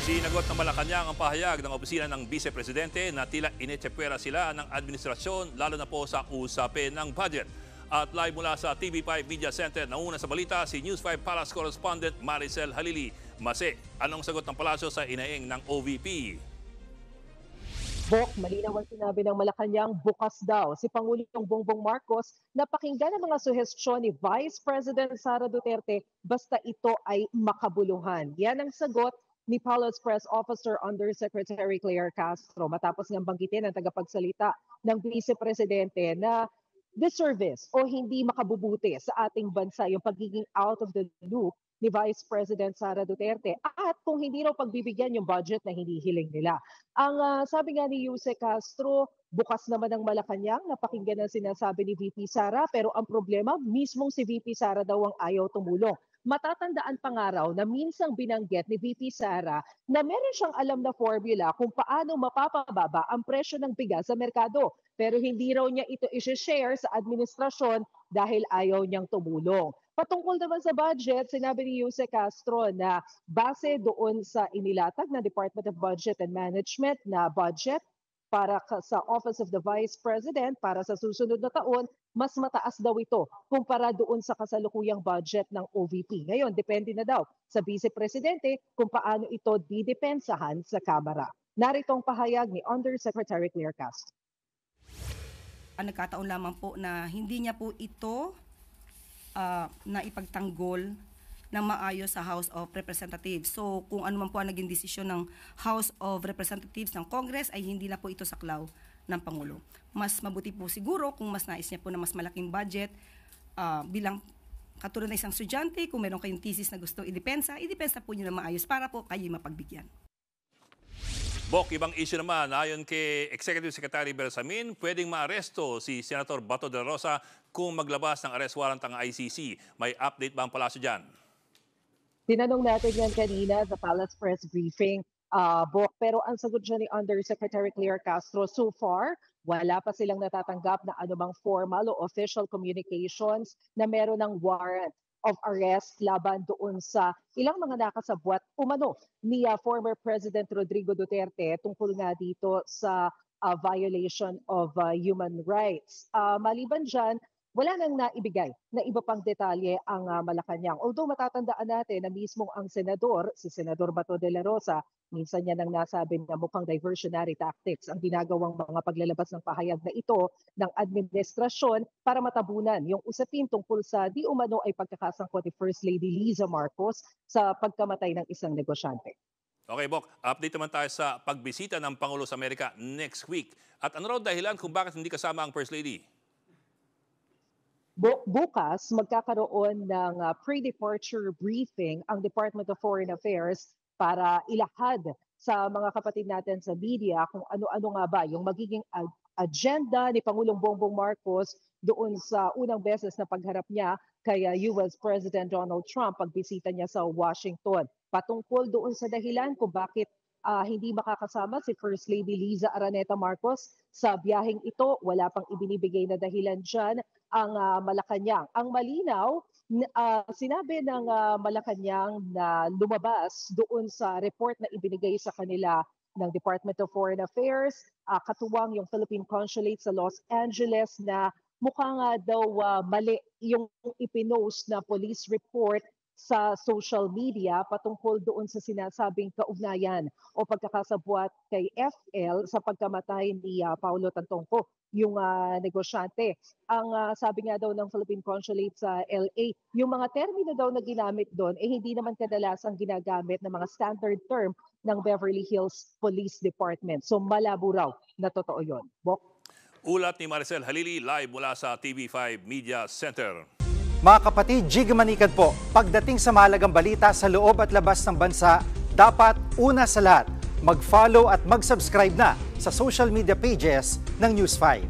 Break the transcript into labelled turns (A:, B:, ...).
A: Sinagot ng Malacanang ang pahayag ng opisina ng Vice Presidente na tila inetsepwera sila ng administrasyon lalo na po sa usapin ng budget. At live mula sa TV5 Media Center, nauna sa balita si News 5 Palace Correspondent Maricel Halili. Mase, anong sagot ng palasyo sa inaing ng OVP?
B: Bok, malinaw ang sinabi ng Malacanang, bukas daw si Pangulong Bongbong Marcos na pakinggan ang mga suhestyon ni Vice President Sara Duterte basta ito ay makabuluhan. Yan ang sagot ni Palace Press Officer Undersecretary Claire Castro matapos ng banggitin ng tagapagsalita ng Vice Presidente na disservice o hindi makabubuti sa ating bansa yung pagiging out of the loop ni Vice President Sara Duterte at kung hindi raw pagbibigyan yung budget na hinihiling nila. Ang sabi nga ni Yuse Castro, bukas naman ang Malacanang na pakinggan ang sinasabi ni VP Sara pero ang problema mismong si VP Sara daw ang ayaw tumulong. Matatandaan pa nga raw na minsang binanggit ni VP Sara na meron siyang alam na formula kung paano mapapababa ang presyo ng bigas sa merkado. Pero hindi raw niya ito i-share sa administrasyon dahil ayaw niyang tumulong. Patungkol naman sa budget, sinabi ni Yuse Castro na base doon sa inilatag ng Department of Budget and Management na budget para sa Office of the Vice President para sa susunod na taon, mas mataas daw ito kumpara doon sa kasalukuyang budget ng OVP. Ngayon, depende na daw sa Vice Presidente kung paano ito didepensahan sa Kamara. Narito ang pahayag ni Undersecretary Claire Castro.
C: Nagkataon lamang po na hindi niya po ito na ipagtanggol ng maayos sa House of Representatives. So kung ano man po ang naging desisyon ng House of Representatives ng Congress ay hindi na po ito saklaw ng Pangulo. Mas mabuti po siguro kung mas nais niya po na mas malaking budget bilang katulad na isang estudyante, kung meron kayong thesis na gusto idepensa po niyo na maayos para po kayo mapagbigyan.
A: Bok, ibang issue naman, ayon kay Executive Secretary Bersamin, pwedeng maaresto si Senator Bato de la Rosa kung maglabas ng arrest warrant ang ICC. May update ba ang palasyo dyan?
B: Tinanong natin yan kanina sa Palace Press Briefing, Bok, pero ang sagot dyan ni Undersecretary Claire Castro, so far, wala pa silang natatanggap na anumang formal o official communications na meron ng warrant of arrest laban doon sa ilang mga nakasabwat umano ni former President Rodrigo Duterte tungkol nga dito sa violation of human rights. Maliban dyan, wala nang naibigay na iba pang detalye ang Malacanang. Although matatandaan natin na mismo ang senador, si Senador Bato de la Rosa, minsan niya nang nasabi na mukhang diversionary tactics ang ginagawang mga paglalabas ng pahayag na ito ng administrasyon para matabunan yung usapin tungkol sa di umano ay pagkakasangkot ni First Lady Liza Marcos sa pagkamatay ng isang negosyante.
A: Okay, Bok, update naman tayo sa pagbisita ng Pangulo sa Amerika next week. At ano raw dahilan kung bakit hindi kasama ang First Lady?
B: Bukas, magkakaroon ng pre-departure briefing ang Department of Foreign Affairs para ilahad sa mga kapatid natin sa media kung ano-ano nga ba yung magiging agenda ni Pangulong Bongbong Marcos doon sa unang beses na pagharap niya kay US President Donald Trump pagbisita niya sa Washington. Patungkol doon sa dahilan kung bakit hindi makakasama si First Lady Liza Araneta Marcos sa biyaheng ito, wala pang ibinibigay na dahilan dyan ang Malacanang. Ang malinaw, sinabi ng Malacanang na lumabas doon sa report na ibinigay sa kanila ng Department of Foreign Affairs, katuwang yung Philippine Consulate sa Los Angeles na mukhang daw mali yung ipinost na police report sa social media patungkol doon sa sinasabing kaugnayan o pagkakasabwat kay FL sa pagkamatay ni Paulo Tantongco, yung negosyante. Ang sabi nga daw ng Philippine Consulate sa LA, yung mga termino daw na ginamit doon hindi naman kadalasang ginagamit ng mga standard term ng Beverly Hills Police Department. So malabo raw na totoo yun. Bok?
A: Ulat ni Maricel Halili, live mula sa TV5 Media Center.
D: Mga kapatid, Jig Manikad po. Pagdating sa mahalagang balita sa loob at labas ng bansa, dapat una sa lahat, mag-follow at mag-subscribe na sa social media pages ng News 5.